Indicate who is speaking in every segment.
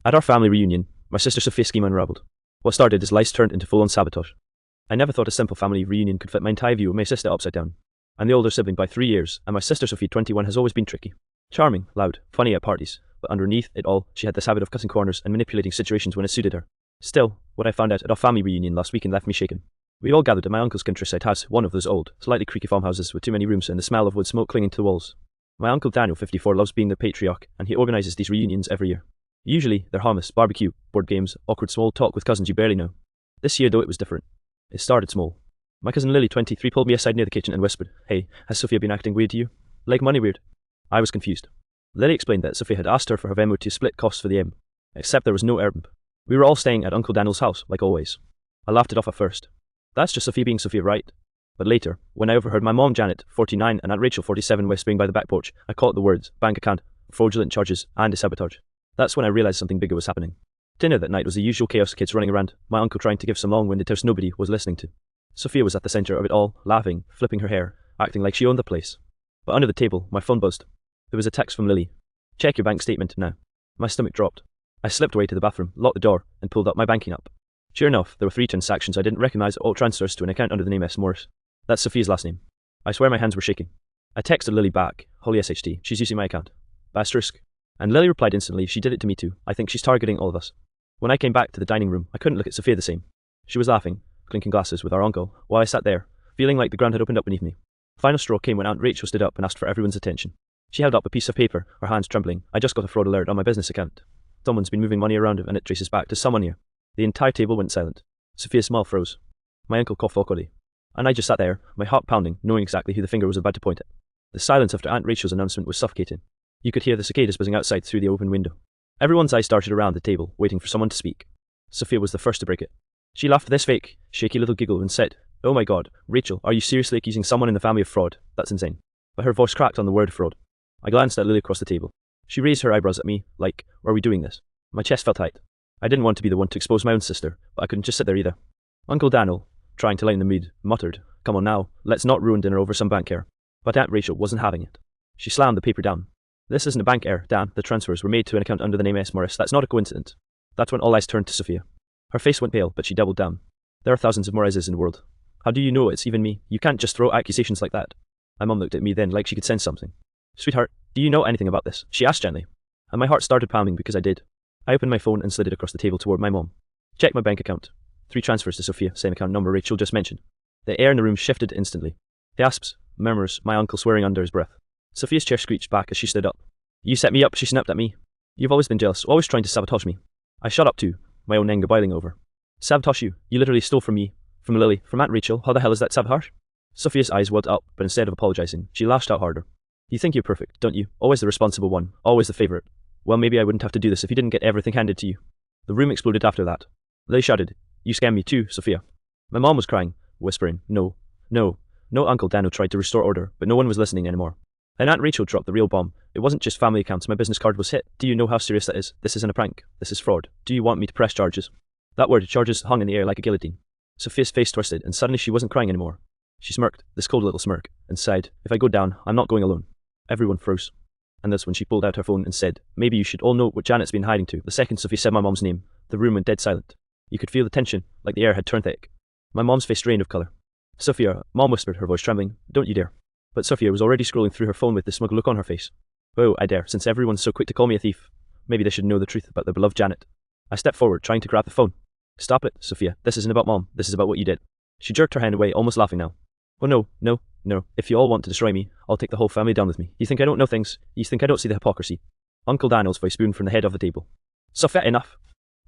Speaker 1: At our family reunion, my sister Sophia's scheme unraveled. What started as lies turned into full-on sabotage. I never thought a simple family reunion could fit my entire view of my sister upside down. I'm the older sibling by 3 years, and my sister Sophia, 21, has always been tricky. Charming, loud, funny at parties, but underneath it all, she had this habit of cutting corners and manipulating situations when it suited her. Still, what I found out at our family reunion last weekend left me shaken. We all gathered at my uncle's countryside house, one of those old, slightly creaky farmhouses with too many rooms and the smell of wood smoke clinging to the walls. My uncle Daniel, 54, loves being the patriarch, and he organises these reunions every year. Usually, they're harmless: barbecue, board games, awkward small talk with cousins you barely know. This year, though, it was different. It started small. My cousin Lily, 23, pulled me aside near the kitchen and whispered, "Hey, has Sophia been acting weird to you? Like money weird?" I was confused. Lily explained that Sophia had asked her for her Venmo to split costs for the M, except there was no Airbnb. We were all staying at Uncle Daniel's house, like always. I laughed it off at first. That's just Sophia being Sophia, right? But later, when I overheard my mom Janet, 49, and Aunt Rachel, 47, whispering by the back porch, I caught the words bank account, fraudulent charges, and sabotage. That's when I realised something bigger was happening. Dinner that night was the usual chaos: kids running around, my uncle trying to give some long-winded toast nobody was listening to. Sophia was at the centre of it all, laughing, flipping her hair, acting like she owned the place. But under the table, my phone buzzed. There was a text from Lily. "Check your bank statement now." My stomach dropped. I slipped away to the bathroom, locked the door, and pulled up my banking app. Sure enough, there were 3 transactions I didn't recognise, all transfers to an account under the name S. Morris. That's Sophia's last name. I swear my hands were shaking. I texted Lily back, "Holy SHT, she's using my account. Basterisk." And Lily replied instantly, "She did it to me too. I think she's targeting all of us." When I came back to the dining room, I couldn't look at Sophia the same. She was laughing, clinking glasses with our uncle, while I sat there, feeling like the ground had opened up beneath me. Final straw came when Aunt Rachel stood up and asked for everyone's attention. She held up a piece of paper, her hands trembling. "I just got a fraud alert on my business account. Someone's been moving money around and it traces back to someone here." The entire table went silent. Sophia's smile froze. My uncle coughed awkwardly. And I just sat there, my heart pounding, knowing exactly who the finger was about to point at. The silence after Aunt Rachel's announcement was suffocating. You could hear the cicadas buzzing outside through the open window. Everyone's eyes darted around the table, waiting for someone to speak. Sophia was the first to break it. She laughed this fake, shaky little giggle and said, "Oh my god, Rachel, are you seriously accusing someone in the family of fraud? That's insane." But her voice cracked on the word fraud. I glanced at Lily across the table. She raised her eyebrows at me, like, "Are we doing this?" My chest felt tight. I didn't want to be the one to expose my own sister, but I couldn't just sit there either. Uncle Daniel, trying to lighten the mood, muttered, "Come on now, let's not ruin dinner over some bank error." But Aunt Rachel wasn't having it. She slammed the paper down. "This isn't a bank error, Dan. The transfers were made to an account under the name S. Morris. That's not a coincidence." That's when all eyes turned to Sophia. Her face went pale, but she doubled down. "There are thousands of Morrises in the world. How do you know it's even me? You can't just throw accusations like that." My mum looked at me then like she could sense something. "Sweetheart, do you know anything about this?" she asked gently. And my heart started pounding because I did. I opened my phone and slid it across the table toward my mom. "Check my bank account. 3 transfers to Sophia, same account number Rachel just mentioned." The air in the room shifted instantly. Gasps, murmurs, my uncle swearing under his breath. Sophia's chair screeched back as she stood up. "You set me up," she snapped at me. "You've always been jealous, always trying to sabotage me." I shut up too, my own anger boiling over. "Sabotage you? You literally stole from me, from Lily, from Aunt Rachel. How the hell is that sabotage?" Sophia's eyes welled up, but instead of apologising, she lashed out harder. "You think you're perfect, don't you? Always the responsible one, always the favourite. Well, maybe I wouldn't have to do this if you didn't get everything handed to you." The room exploded after that. Lily shouted, "You scammed me too, Sophia." My mom was crying, whispering, "No, no, no." Uncle Daniel tried to restore order, but no one was listening anymore. Then Aunt Rachel dropped the real bomb. "It wasn't just family accounts, my business card was hit. Do you know how serious that is? This isn't a prank. This is fraud. Do you want me to press charges?" That word, charges, hung in the air like a guillotine. Sophia's face twisted, and suddenly she wasn't crying anymore. She smirked, this cold little smirk, and sighed, "If I go down, I'm not going alone." Everyone froze. And that's when she pulled out her phone and said, "Maybe you should all know what Janet's been hiding to." The second Sophia said my mom's name, the room went dead silent. You could feel the tension, like the air had turned thick. My mom's face drained of colour. "Sophia," Mom whispered, her voice trembling, "don't you dare." But Sophia was already scrolling through her phone with the smug look on her face. "Oh, I dare, since everyone's so quick to call me a thief. Maybe they should know the truth about their beloved Janet." I stepped forward, trying to grab the phone. "Stop it, Sophia. This isn't about Mom. This is about what you did." She jerked her hand away, almost laughing now. "Oh no, no, no. If you all want to destroy me, I'll take the whole family down with me. You think I don't know things? You think I don't see the hypocrisy?" Uncle Daniel's voice boomed from the head of the table. "Sophia, enough!"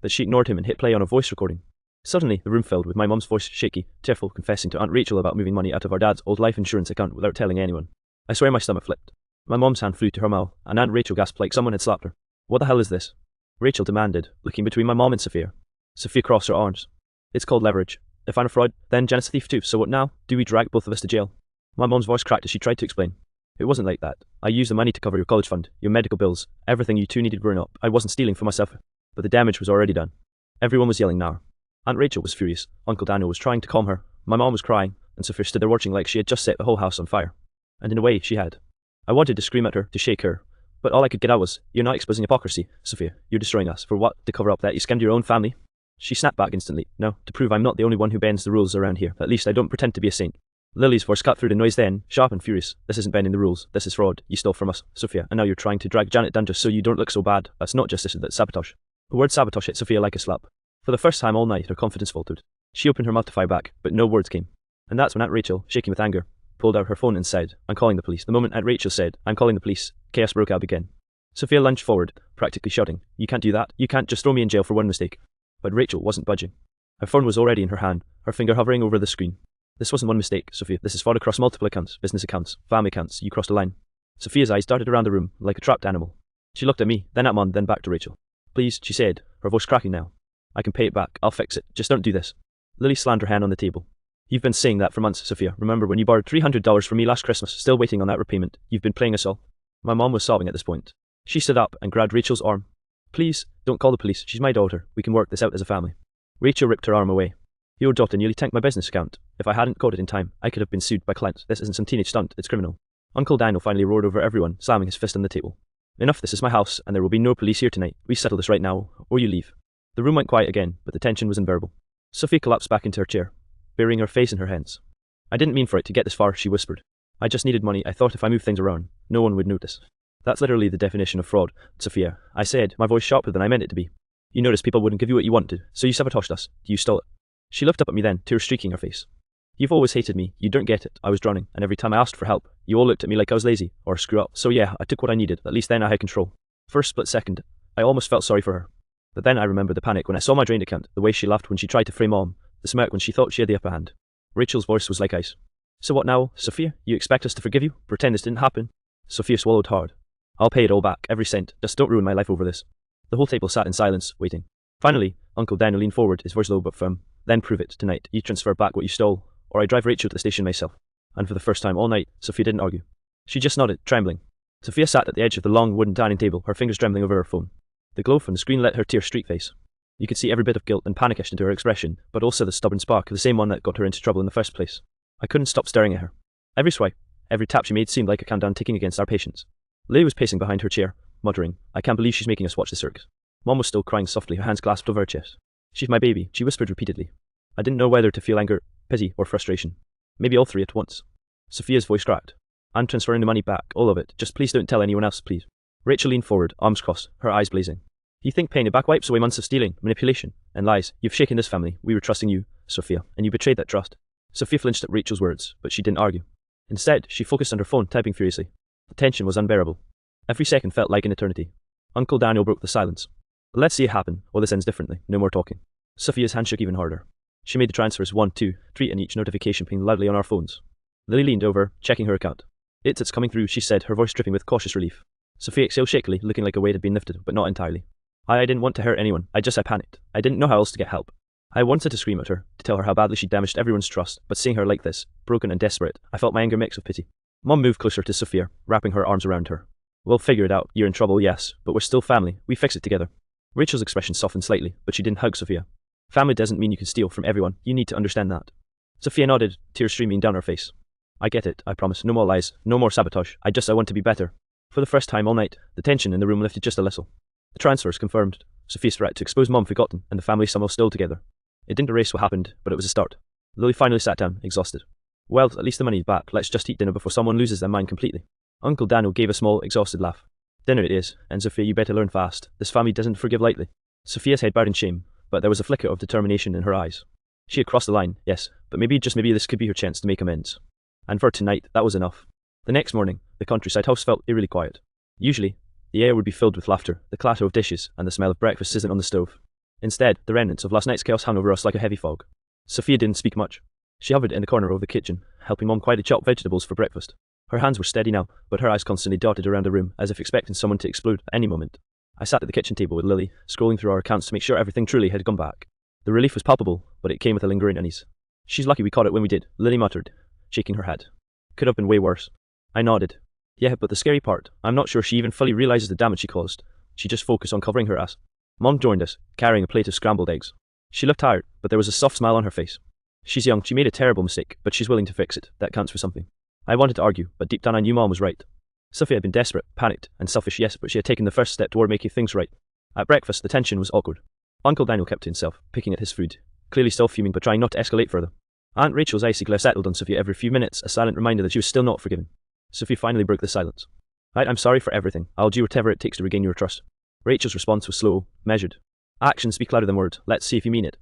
Speaker 1: But she ignored him and hit play on a voice recording. Suddenly, the room filled with my mum's voice, shaky, tearful, confessing to Aunt Rachel about moving money out of our dad's old life insurance account without telling anyone. I swear my stomach flipped. My mum's hand flew to her mouth, and Aunt Rachel gasped like someone had slapped her. "What the hell is this?" Rachel demanded, looking between my mom and Sophia. Sophia crossed her arms. "It's called leverage. If I'm a fraud, then Janet's a thief too, so what now? Do we drag both of us to jail?" My mom's voice cracked as she tried to explain. "It wasn't like that. I used the money to cover your college fund, your medical bills, everything you two needed growing up. I wasn't stealing for myself, but the damage was already done." Everyone was yelling now. Aunt Rachel was furious. Uncle Daniel was trying to calm her. My mom was crying, and Sophia stood there watching like she had just set the whole house on fire. And in a way, she had. I wanted to scream at her, to shake her, But all I could get out was, "You're not exposing hypocrisy, Sophia. You're destroying us. For what? To cover up that you scammed your own family?" She snapped back instantly. "No, to prove I'm not the only one who bends the rules around here. At least I don't pretend to be a saint." Lily's voice cut through the noise then, sharp and furious. "This isn't bending the rules. This is fraud. You stole from us, Sophia, and now you're trying to drag Janet down just so you don't look so bad. That's not justice, that's sabotage." The word sabotage hit Sophia like a slap. For the first time all night, her confidence faltered. She opened her mouth to fire back, but no words came. And that's when Aunt Rachel, shaking with anger, pulled out her phone and said, "I'm calling the police." The moment Aunt Rachel said, "I'm calling the police," chaos broke out again. Sophia lunged forward, practically shouting, "You can't do that. You can't just throw me in jail for one mistake." But Rachel wasn't budging. Her phone was already in her hand, her finger hovering over the screen. "This wasn't one mistake, Sophia. This is fraud across multiple accounts, business accounts, family accounts. You crossed a line." Sophia's eyes darted around the room like a trapped animal. She looked at me, then at Mom, then back to Rachel. "Please," she said, her voice cracking now. "I can pay it back. I'll fix it. Just don't do this." Lily slammed her hand on the table. "You've been saying that for months, Sophia. Remember when you borrowed $300 from me last Christmas, still waiting on that repayment? You've been playing us all." My mom was sobbing at this point. She stood up and grabbed Rachel's arm. "Please, don't call the police. She's my daughter. We can work this out as a family." Rachel ripped her arm away. "Your daughter nearly tanked my business account. If I hadn't caught it in time, I could have been sued by clients. This isn't some teenage stunt. It's criminal." Uncle Daniel finally roared over everyone, slamming his fist on the table. "Enough, this is my house, and there will be no police here tonight. We settle this right now, or you leave." The room went quiet again, but the tension was unbearable. Sophie collapsed back into her chair, burying her face in her hands. "I didn't mean for it to get this far," she whispered. "I just needed money. I thought if I moved things around, no one would notice." "That's literally the definition of fraud, Sophia," I said, my voice sharper than I meant it to be. "You noticed people wouldn't give you what you wanted, so you sabotaged us. You stole it." She looked up at me then, tears streaking her face. "You've always hated me. You don't get it. I was drowning, and every time I asked for help, you all looked at me like I was lazy, or a screw-up. So yeah, I took what I needed. At least then I had control." For a split second, I almost felt sorry for her. But then I remembered the panic when I saw my drained account, the way she laughed when she tried to frame Mom, the smirk when she thought she had the upper hand. Rachel's voice was like ice. "So what now, Sophia? You expect us to forgive you? Pretend this didn't happen?" Sophia swallowed hard. "I'll pay it all back, every cent. Just don't ruin my life over this." The whole table sat in silence, waiting. Finally, Uncle Daniel leaned forward, his voice low but firm. "Then prove it tonight. You transfer back what you stole, or I drive Rachel to the station myself." And for the first time all night, Sophia didn't argue. She just nodded, trembling. Sophia sat at the edge of the long wooden dining table, her fingers trembling over her phone. The glow from the screen lit her tear-streaked face. You could see every bit of guilt and panic etched into her expression, but also the stubborn spark, the same one that got her into trouble in the first place. I couldn't stop staring at her. Every swipe, every tap she made seemed like a countdown ticking against our patience. Lily was pacing behind her chair, muttering, "I can't believe she's making us watch the circus." Mom was still crying softly, her hands clasped over her chest. "She's my baby," she whispered repeatedly. I didn't know whether to feel anger, pity, or frustration. Maybe all three at once. Sophia's voice cracked. "I'm transferring the money back, all of it. Just please don't tell anyone else, please." Rachel leaned forward, arms crossed, her eyes blazing. "You think paying it back wipes away months of stealing, manipulation, and lies? You've shaken this family. We were trusting you, Sophia, and you betrayed that trust." Sophia flinched at Rachel's words, but she didn't argue. Instead, she focused on her phone, typing furiously. The tension was unbearable. Every second felt like an eternity. Uncle Daniel broke the silence. "Let's see it happen, or this ends differently. No more talking." Sophia's hand shook even harder. She made the transfers 1, 2, 3 and each notification pinged loudly on our phones. Lily leaned over, checking her account. It's coming through," she said, her voice dripping with cautious relief. Sophia exhaled shakily, looking like a weight had been lifted, but not entirely. I didn't want to hurt anyone. I panicked. I didn't know how else to get help. I wanted to scream at her, to tell her how badly she damaged everyone's trust, but seeing her like this, broken and desperate, I felt my anger mix with pity. Mom moved closer to Sophia, wrapping her arms around her. "We'll figure it out. You're in trouble, yes, but we're still family. We fix it together." Rachel's expression softened slightly, but she didn't hug Sophia. "Family doesn't mean you can steal from everyone. You need to understand that." Sophia nodded, tears streaming down her face. "I get it, I promise. No more lies, no more sabotage. I want to be better." For the first time all night, the tension in the room lifted just a little. The transfers confirmed. Sophia's threat to expose Mom forgotten, and the family somehow still together. It didn't erase what happened, but it was a start. Lily finally sat down, exhausted. "Well, at least the money's back. Let's just eat dinner before someone loses their mind completely." Uncle Daniel gave a small, exhausted laugh. "Dinner it is, and Sophia, you better learn fast. This family doesn't forgive lightly." Sophia's head bowed in shame, but there was a flicker of determination in her eyes. She had crossed the line, yes, but maybe, just maybe, this could be her chance to make amends. And for tonight, that was enough. The next morning, the countryside house felt eerily quiet. Usually, the air would be filled with laughter, the clatter of dishes, and the smell of breakfast sizzling on the stove. Instead, the remnants of last night's chaos hung over us like a heavy fog. Sophia didn't speak much. She hovered in the corner of the kitchen, helping Mom quietly chop vegetables for breakfast. Her hands were steady now, but her eyes constantly darted around the room, as if expecting someone to explode at any moment. I sat at the kitchen table with Lily, scrolling through our accounts to make sure everything truly had gone back. The relief was palpable, but it came with a lingering unease. "She's lucky we caught it when we did," Lily muttered, shaking her head. "Could have been way worse." I nodded. "Yeah, but the scary part, I'm not sure she even fully realizes the damage she caused. She just focused on covering her ass." Mom joined us, carrying a plate of scrambled eggs. She looked tired, but there was a soft smile on her face. "She's young, she made a terrible mistake, but she's willing to fix it. That counts for something." I wanted to argue, but deep down I knew Mom was right. Sophia had been desperate, panicked, and selfish, yes, but she had taken the first step toward making things right. At breakfast, the tension was awkward. Uncle Daniel kept to himself, picking at his food, clearly still fuming but trying not to escalate further. Aunt Rachel's icy glare settled on Sophia every few minutes, a silent reminder that she was still not forgiven. Sophia finally broke the silence. Right, I'm sorry for everything. I'll do whatever it takes to regain your trust. Rachel's response was slow, measured. Actions speak louder than words. Let's see if you mean it.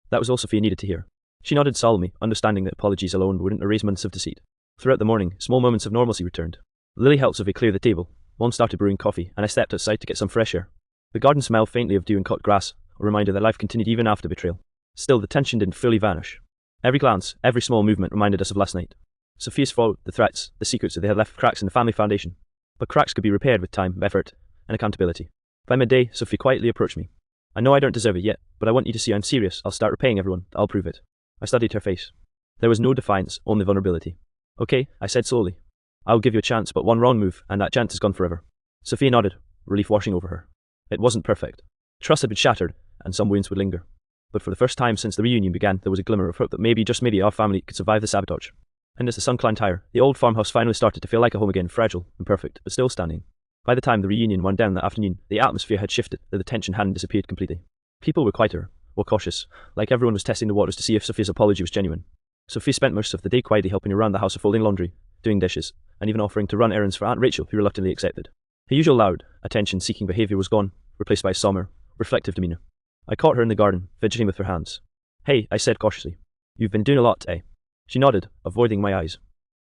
Speaker 1: That was all Sophia needed to hear. She nodded solemnly, understanding that apologies alone wouldn't erase months of deceit. Throughout the morning, small moments of normalcy returned. Lily helped Sophia clear the table. Mom started brewing coffee, and I stepped outside to get some fresh air. The garden smelled faintly of dew and cut grass, a reminder that life continued even after betrayal. Still, the tension didn't fully vanish. Every glance, every small movement reminded us of last night. Sophia's fault, the threats, the secrets that they had left cracks in the family foundation. But cracks could be repaired with time, effort, and accountability. By midday, Sophia quietly approached me. I know I don't deserve it yet, but I want you to see I'm serious. I'll start repaying everyone. I'll prove it. I studied her face. There was no defiance, only vulnerability. Okay, I said slowly. I'll give you a chance, but one wrong move, and that chance is gone forever. Sophia nodded, relief washing over her. It wasn't perfect. Trust had been shattered, and some wounds would linger. But for the first time since the reunion began, there was a glimmer of hope that maybe, just maybe, our family could survive the sabotage. And as the sun climbed higher, the old farmhouse finally started to feel like a home again, fragile, imperfect, but still standing. By the time the reunion wound down that afternoon, the atmosphere had shifted, though the tension hadn't disappeared completely. People were quieter, more cautious, like everyone was testing the waters to see if Sophia's apology was genuine. Sophia spent most of the day quietly helping around the house, folding laundry, doing dishes, and even offering to run errands for Aunt Rachel, who reluctantly accepted. Her usual loud, attention-seeking behaviour was gone, replaced by a somber, reflective demeanour. I caught her in the garden, fidgeting with her hands. Hey, I said cautiously. You've been doing a lot, eh? She nodded, avoiding my eyes.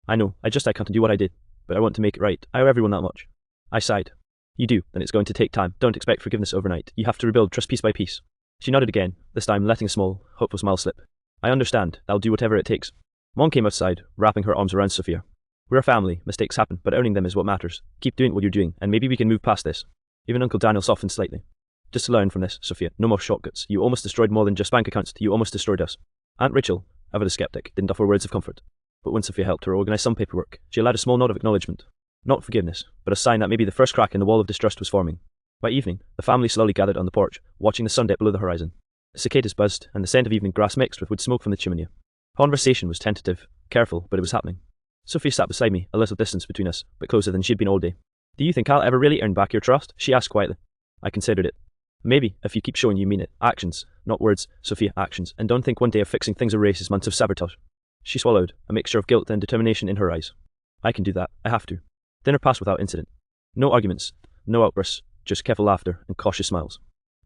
Speaker 1: I know, I can't do what I did, but I want to make it right. I owe everyone that much. I sighed. You do, and it's going to take time. Don't expect forgiveness overnight. You have to rebuild trust piece by piece. She nodded again, this time letting a small, hopeful smile slip. I understand. I'll do whatever it takes. Mom came outside, wrapping her arms around Sophia. We're a family. Mistakes happen, but owning them is what matters. Keep doing what you're doing, and maybe we can move past this. Even Uncle Daniel softened slightly. Just to learn from this, Sophia. No more shortcuts. You almost destroyed more than just bank accounts. You almost destroyed us. Aunt Rachel, ever the skeptic, didn't offer words of comfort. But when Sophia helped her organise some paperwork, she allowed a small nod of acknowledgement. Not forgiveness, but a sign that maybe the first crack in the wall of distrust was forming. By evening, the family slowly gathered on the porch, watching the sun dip below the horizon. Cicadas buzzed, and the scent of evening grass mixed with wood smoke from the chimney. Conversation was tentative, careful, but it was happening. Sophia sat beside me, a little distance between us, but closer than she'd been all day. Do you think I'll ever really earn back your trust? She asked quietly. I considered it. Maybe, if you keep showing you mean it. Actions, not words, Sophia, actions, and don't think one day of fixing things erases months of sabotage. She swallowed, a mixture of guilt and determination in her eyes. I can do that, I have to. Dinner passed without incident. No arguments, no outbursts, just careful laughter and cautious smiles.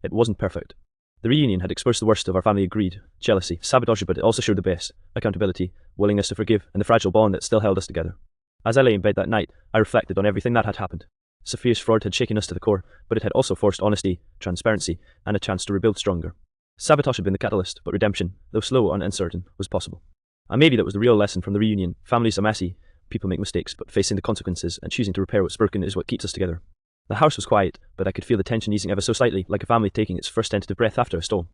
Speaker 1: It wasn't perfect. The reunion had exposed the worst of our family greed, jealousy, sabotage, but it also showed the best, accountability, willingness to forgive, and the fragile bond that still held us together. As I lay in bed that night, I reflected on everything that had happened. Sophia's fraud had shaken us to the core, but it had also forced honesty, transparency, and a chance to rebuild stronger. Sabotage had been the catalyst, but redemption, though slow and uncertain, was possible. And maybe that was the real lesson from the reunion. Families are messy, people make mistakes, but facing the consequences and choosing to repair what's broken is what keeps us together. The house was quiet, but I could feel the tension easing ever so slightly, like a family taking its first tentative breath after a storm.